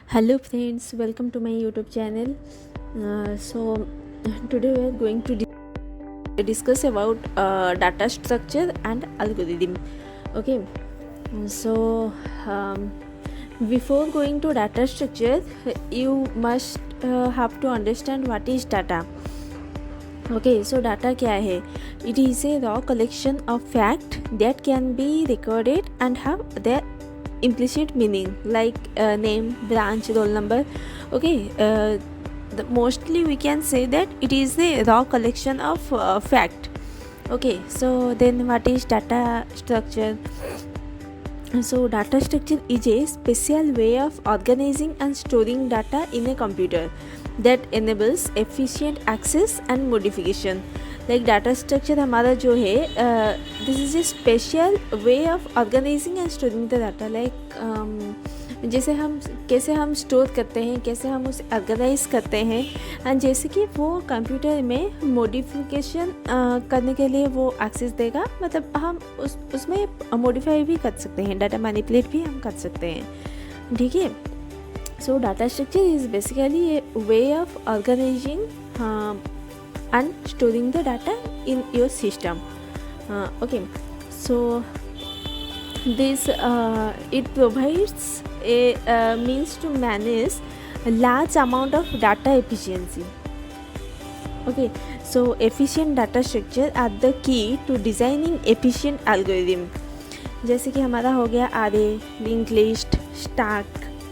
Hello friends, welcome to my YouTube channel. Today we are going to discuss about data structure and algorithm. Okay, so before going to data structure, you must have to understand what is data. Okay, so data क्या है? It is a raw collection of fact that can be recorded and have their implicit meaning like name, branch, roll number. Okay, mostly we can say that it is a raw collection of fact. Okay, so then what is data structure? So data structure is a special way of organizing and storing data in a computer that enables efficient access and modification. Like data structure हमारा जो है this is a special way of organizing and storing the data like जैसे हम कैसे हम store करते हैं, कैसे हम उसे ऑर्गेनाइज करते हैं एंड जैसे कि वो कंप्यूटर में मॉडिफिकेशन करने के लिए वो एक्सेस देगा, मतलब हम उसमें मॉडिफाई भी कर सकते हैं, डाटा मैनिपुलेट भी हम कर सकते हैं. ठीक है. So data structure is basically a way of organizing and storing the data in your system. Okay, so this it provides a means to manage a large amount of data efficiency. Okay, so efficient data structure are the key to designing efficient algorithm. जैसे कि हमारा हो गया array, linked list, stack,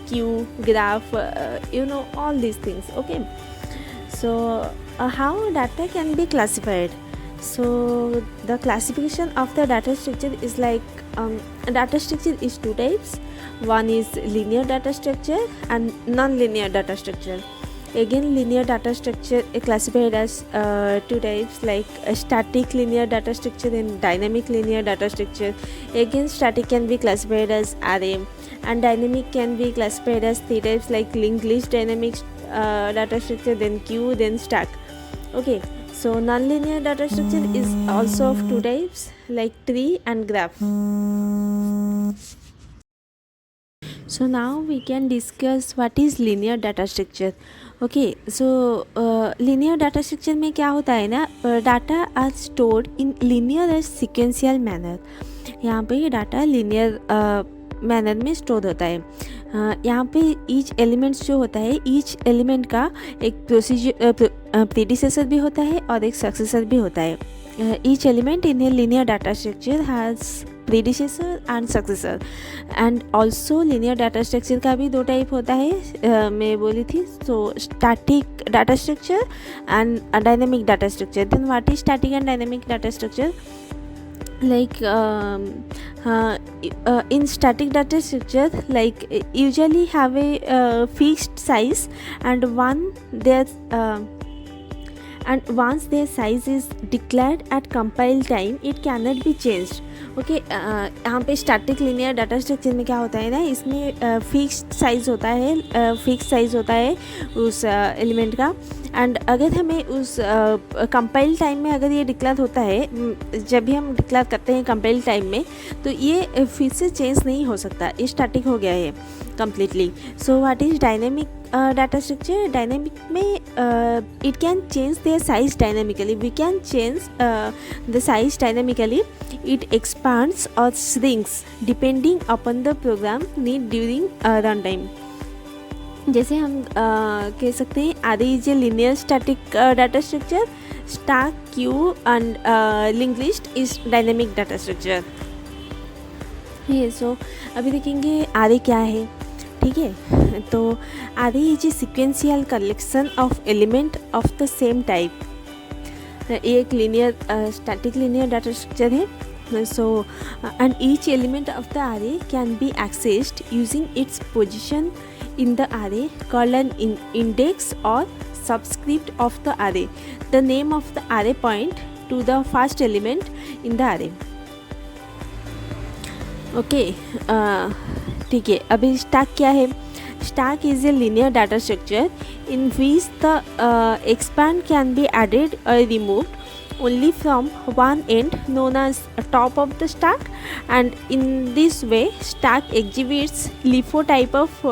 queue, graph, all these things. Okay, so how data can be classified? So the classification of the data structure is like data structure is two types. One is linear data structure and non-linear data structure. Again, linear data structure is classified as two types, like a static linear data structure and dynamic linear data structure. Again, static can be classified as array and dynamic can be classified as three types, like linked list, dynamic data structure, then queue, then stack. Okay, so non-linear data structure is also of two types, like tree and graph. So now we can discuss what is linear data structure. Okay, so linear data structure में क्या होता है ना, data are stored in linear and sequential manner. यहाँ पे data linear manner में store होता है. यहाँ पे ईच एलिमेंट्स जो होता है, ईच एलिमेंट का एक प्रीडिसेसर भी होता है और एक सक्सेसर भी होता है. Each element in a linear data structure has predecessor and successor. And also linear data structure का भी दो टाइप होता है, मैं बोली थी. So static data structure and dynamic data structure. Then what is static and dynamic data structure? Like in static data structure, like usually have a fixed size, and once their size is declared at compile time, it cannot be changed. Okay, यहाँ पे static linear data structure में क्या होता है ना, इसमें fixed size होता है उस एलिमेंट का. एंड अगर हमें उस कंपाइल टाइम में अगर ये डिक्लेयर होता है, जब भी हम डिक्लेयर करते हैं कंपाइल टाइम में, तो ये फिर से चेंज नहीं हो सकता, ये स्टैटिक हो गया है completely. So what is dynamic data structure? Dynamic में it can change their size dynamically. We can change the size dynamically. It expands or shrinks depending upon the program need during runtime. जैसे हम कह सकते हैं आदि is A linear static data structure, stack, Q and link list is dynamic data structure. ये सो अभी देखेंगे आदि क्या है. ठीक है, तो आदि is a sequential collection of element of the same type. एक linear static linear data structure है. So and each element of the array can be accessed using its position in the array called an index or subscript of the array. The name of the array point to the first element in the array. Okay, ठीक है. अभी stack क्या है? Stack is a linear data structure in which the expand can be added or removed only from one end known as top of the stack, and in this way stack exhibits LIFO type of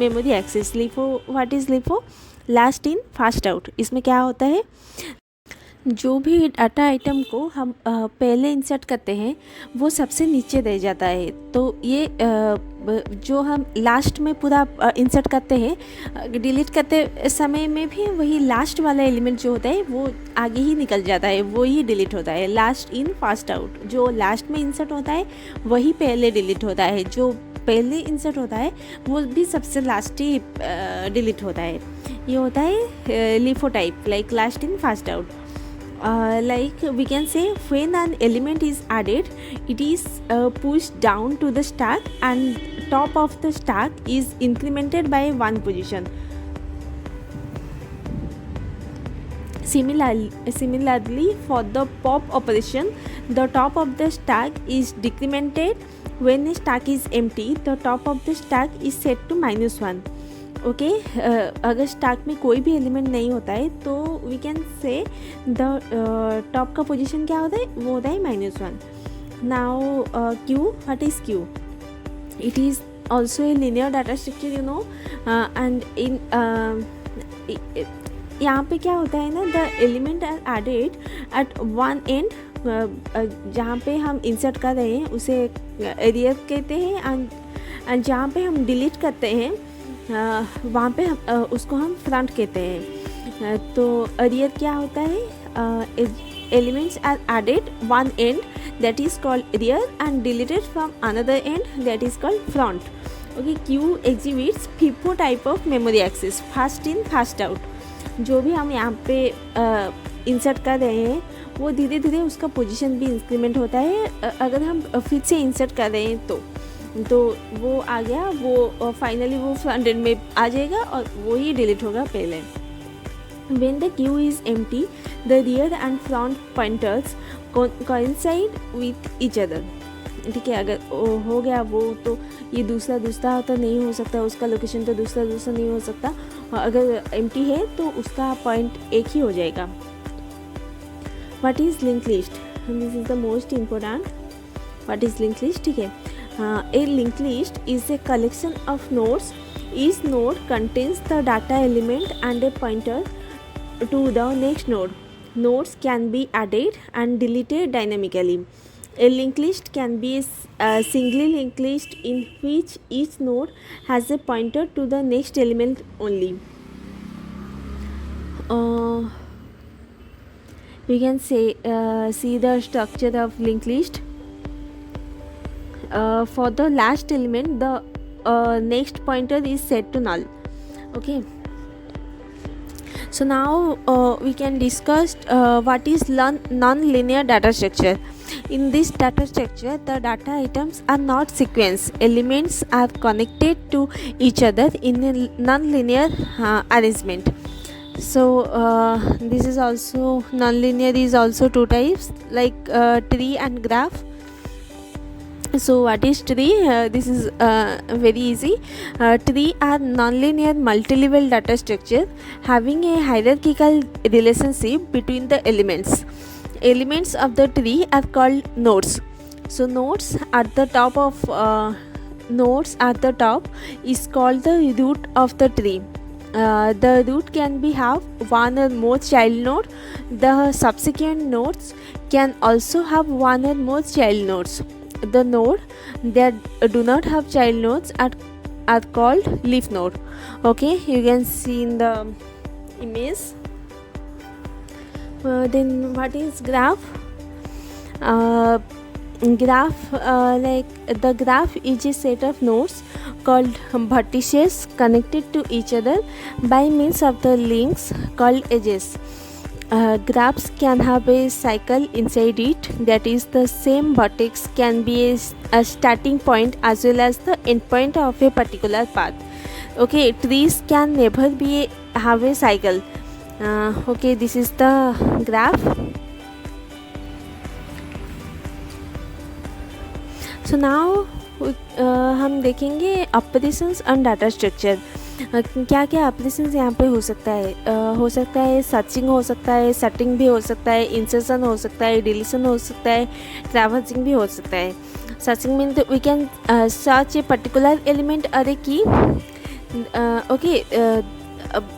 memory access. LIFO, what is LIFO? Last in fast out. इसमें क्या होता है, जो भी data item को हम पहले insert करते हैं वो सबसे नीचे रह जाता है, तो ये जो हम लास्ट में पूरा इंसर्ट करते हैं डिलीट करते समय में भी वही लास्ट वाला एलिमेंट जो होता है वो आगे ही निकल जाता है, वो ही डिलीट होता है. लास्ट इन फास्ट आउट, जो लास्ट में इंसर्ट होता है वही पहले डिलीट होता है, जो पहले इंसर्ट होता है वो भी सबसे लास्ट ही डिलीट होता है. ये होता है LIFO type, like last in first out. Like we can say when an element is added, it is pushed down to the stack and top of the stack is incremented by one position. Similarly, for the pop operation, the top of the stack is decremented. When a stack is empty, the top of the stack is set to -1. Okay, अगर stack में कोई भी element नहीं होता है तो we can say the top का position क्या होता है, वो होता है -1. Now queue, what is queue? It is also a linear data structure, you know. And in यहाँ पे क्या होता है ना, the element are added at one end, जहाँ पे हम इंसर्ट कर रहे हैं उसे एरियर कहते हैं, एंड जहाँ पे हम डिलीट करते हैं वहाँ पे उसको हम फ्रंट कहते हैं. तो अरियर क्या होता है, elements are added one end that is called rear and deleted from another end that is called front. Okay, queue exhibits FIFO type of memory access, first in first out. जो भी हम यहाँ पे insert कर रहे हैं वो धीरे धीरे उसका पोजीशन भी इंक्रीमेंट होता है. अगर हम फिर से इंसर्ट कर रहे हैं तो वो आ गया, वो फाइनली वो फ्रंट एंड में आ जाएगा और वो ही डिलीट होगा पहले. When the queue is empty, the rear and front pointers coincide with each other. ठीक है, अगर हो गया वो तो ये दूसरा तो नहीं हो सकता, उसका लोकेशन तो दूसरा नहीं हो सकता, और अगर एम्प्टी है तो उसका पॉइंट एक ही हो जाएगा. What is linked list? This is the most important. What is linked list? ठीक है, a linked list is a collection of nodes. Each node contains the data element and a pointer to the next node. Nodes can be added and deleted dynamically. A linked list can be a single linked list in which each node has a pointer to the next element only. We can see the structure of linked list. For the last element, the next pointer is set to null. Okay, so now we can discuss what is non-linear data structure. In this data structure, the data items are not sequence. Elements are connected to each other in a non-linear arrangement. So this is also non-linear is also two types, like tree and graph. So what is tree? This is very easy. Tree are nonlinear multi-level data structure having a hierarchical relationship between the elements. Elements of the tree are called nodes. So nodes at the top is called the root of the tree. The root can have one or more child node. The subsequent nodes can also have one or more child nodes. The node that do not have child nodes are called leaf node. Okay, you can see in the image. Then what is graph? Like the graph is a set of nodes called vertices connected to each other by means of the links called edges. Graphs can have a cycle inside it, that is the same vertex can be a starting point as well as the end point of a particular path. Okay, trees can never have a cycle. Okay, this is the graph. So now हम देखेंगे operations on data structure. क्या क्या operations यहाँ पे हो सकता है searching हो सकता है, सेटिंग भी हो सकता है, इंसर्शन हो सकता है, डिलीशन हो सकता है, ट्रैवर्सिंग भी हो सकता है. Searching mean we can search a particular element array की. ओके,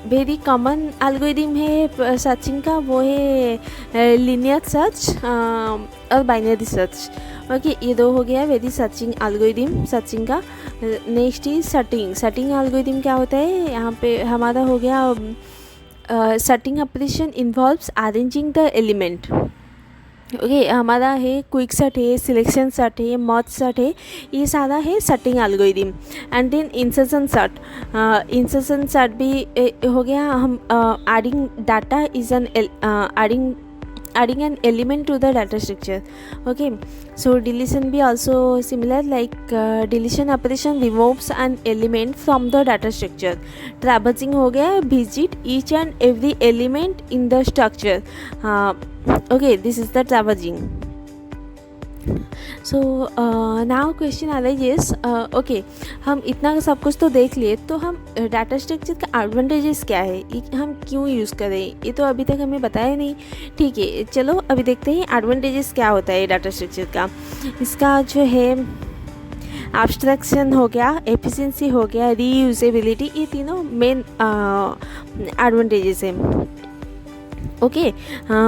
वेरी कॉमन एल्गोरिदम है सर्चिंग का, वो है लीनियर सर्च और बाइनरी सर्च. ओके, ये दो हो गया वेरी सर्चिंग एल्गोरिदम सर्चिंग का. Next is sorting. Sorting algorithm क्या होता है, यहाँ पे हमारा हो गया sorting operation involves arranging the element. Okay, हमारा है क्विक सर्ट है, सिलेक्शन सर्ट है, मर्ज सर्ट है, ये सारा है sorting algorithm. And then insertion sort. Insertion sort भी हो गया, हम adding data is an adding an element to the data structure. Okay, so deletion be also similar, like deletion operation removes an element from the data structure. Traversing हो गया, visit each and every element in the structure. Okay, this is the traversing. So now question arises, okay, हम इतना सब कुछ तो देख लिए, तो हम डाटा स्ट्रक्चर का एडवांटेजेस क्या है, हम क्यों यूज़ करें, ये तो अभी तक हमें बताया नहीं. ठीक है, चलो अभी देखते हैं एडवांटेजेस क्या होता है डाटा स्ट्रक्चर का. इसका जो है एब्स्ट्रैक्शन हो गया, एफिशिएंसी हो गया, रीयूजेबिलिटी, ये तीनों मेन एडवांटेजेस हैं. Okay,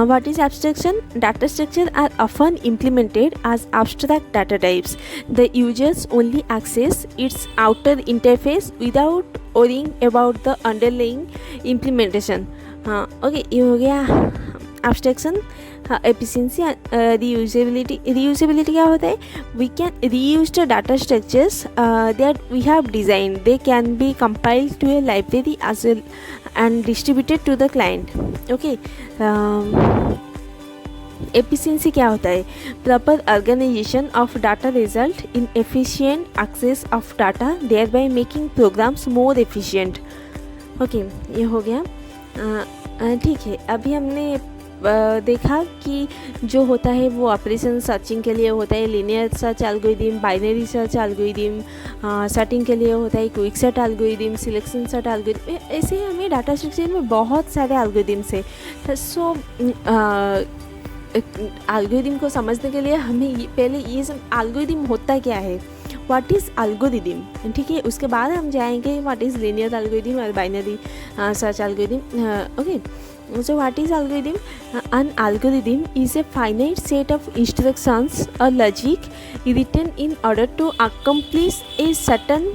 what is abstraction? Data structures are often implemented as abstract data types. The users only access its outer interface without worrying about the underlying implementation. Okay, ये हो गया abstraction. Efficiency, reusability. Reusability क्या होता है? We can reuse the data structures that we have designed. They can be compiled to a library as well and distributed to the client. Okay. Efficiency क्या होता है? Proper organization of data result in efficient access of data, thereby making programs more efficient. Okay, ये हो गया. ठीक है, अभी हमने देखा कि जो होता है वो ऑपरेशन सर्चिंग के लिए होता है linear search algorithm, binary search algorithm, sorting के लिए होता है quick sort algorithm, selection sort algorithm. ऐसे हमें डाटा स्ट्रक्चर में बहुत सारे एल्गोरिदम्स है. सो एल्गोरिदम को समझने के लिए हमें पहले ये सब एल्गोरिदम होता क्या है, व्हाट इज़ एल्गोरिदम. ठीक है, उसके बाद हम जाएंगे व्हाट इज़ लीनियर एल्गोरिदम और binary search algorithm. Okay, so what is algorithm? An algorithm is a finite set of instructions or logic written in order to accomplish a certain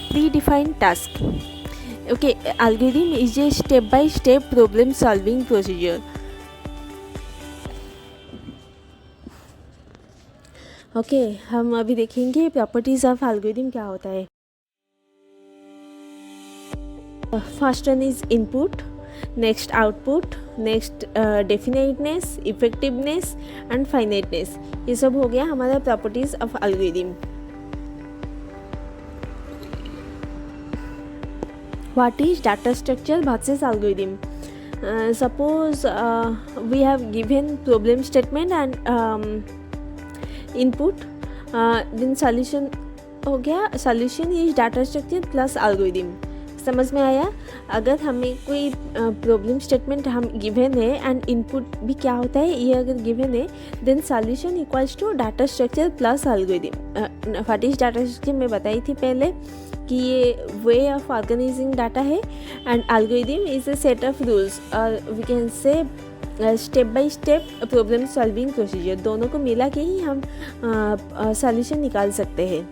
predefined task. Okay, algorithm is a step by step problem solving procedure. Okay, हम अभी देखेंगे properties of algorithm क्या होता है. First one is input, next output, next definiteness, effectiveness and finiteness. ये सब हो गया हमारा properties of algorithm. What is data structure versus algorithm? Suppose we have given problem statement and input, then solution हो गया. Solution is data structure plus algorithm. समझ में आया? अगर हमें कोई प्रॉब्लम स्टेटमेंट हम गिवन है एंड इनपुट भी क्या होता है ये अगर गिवन है, then solution equals to data structure plus algorithm. What is data structure मैं बताई थी पहले कि ये वे ऑफ ऑर्गेनाइजिंग डाटा है and algorithm is a set of rules और we can say step by step problem solving procedure. दोनों को मिला के ही हम सॉल्यूशन निकाल सकते हैं.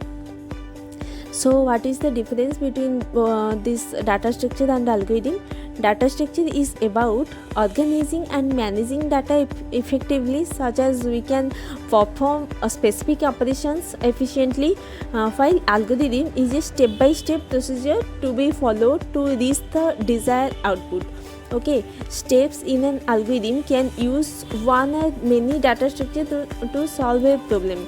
So what is the difference between this data structure and algorithm? Data structure is about organizing and managing data effectively, such as we can perform specific operations efficiently, while algorithm is a step-by-step procedure to be followed to reach the desired output. Okay, steps in an algorithm can use one or many data structure to solve a problem.